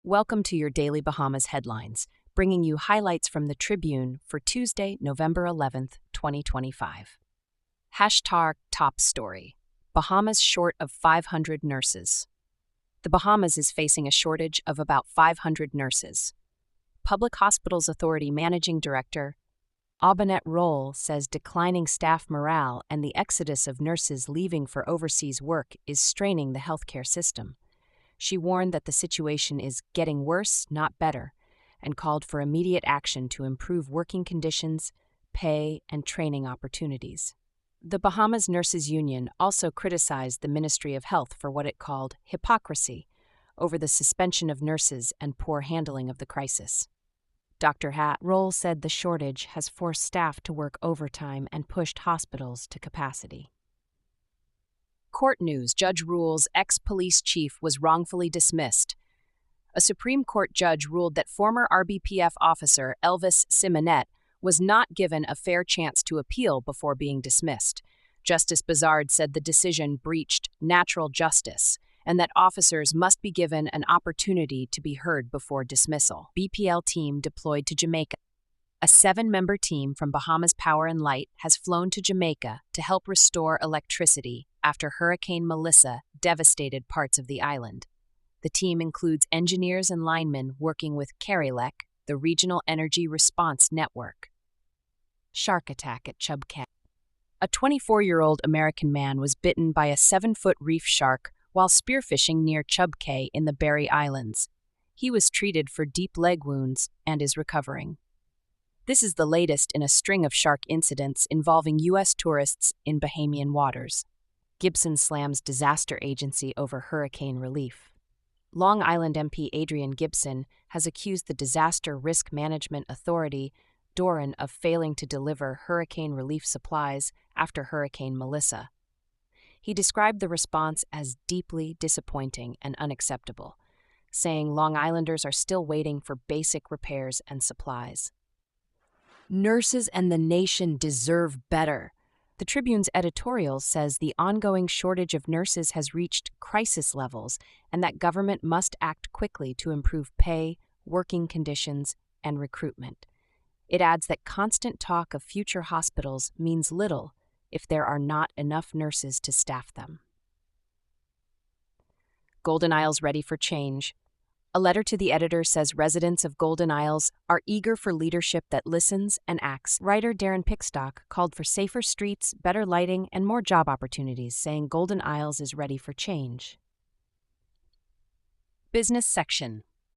Welcome to your Daily Bahamas headlines, bringing you highlights from the Tribune for Tuesday, November 11th, 2025. Hashtag top story. Bahamas short of 500 nurses. The Bahamas is facing a shortage of about 500 nurses. Public Hospitals Authority Managing Director Aubanet Roll says declining staff morale and the exodus of nurses leaving for overseas work is straining the healthcare system. She warned that the situation is getting worse, not better, and called for immediate action to improve working conditions, pay, and training opportunities. The Bahamas Nurses Union also criticized the Ministry of Health for what it called hypocrisy over the suspension of nurses and poor handling of the crisis. Dr. Roll said the shortage has forced staff to work overtime and pushed hospitals to capacity. Court news: Judge rules ex-police chief was wrongfully dismissed. A Supreme Court judge ruled that former RBPF officer Elvis Simonet was not given a fair chance to appeal before being dismissed. Justice Bazard said the decision breached natural justice and that officers must be given an opportunity to be heard before dismissal. BPL team deployed to Jamaica. A 7-member team from Bahamas Power and Light has flown to Jamaica to help restore electricity after Hurricane Melissa devastated parts of the island. The team includes engineers and linemen working with CARILEC, the Regional Energy Response Network. Shark attack at Chub Cay. A 24-year-old American man was bitten by a 7-foot reef shark while spearfishing near Chub Cay in the Berry Islands. He was treated for deep leg wounds and is recovering. This is the latest in a string of shark incidents involving U.S. tourists in Bahamian waters. Gibson slams disaster agency over hurricane relief. Long Island MP Adrian Gibson has accused the Disaster Risk Management Authority, DORAN, of failing to deliver hurricane relief supplies after Hurricane Melissa. He described the response as deeply disappointing and unacceptable, saying Long Islanders are still waiting for basic repairs and supplies. Nurses and the nation deserve better. The Tribune's editorial says the ongoing shortage of nurses has reached crisis levels and that government must act quickly to improve pay, working conditions, and recruitment. It adds that constant talk of future hospitals means little if there are not enough nurses to staff them. Golden Isles ready for change. A letter to the editor says residents of Golden Isles are eager for leadership that listens and acts. Writer Darren Pickstock called for safer streets, better lighting, and more job opportunities, saying Golden Isles is ready for change. Business section.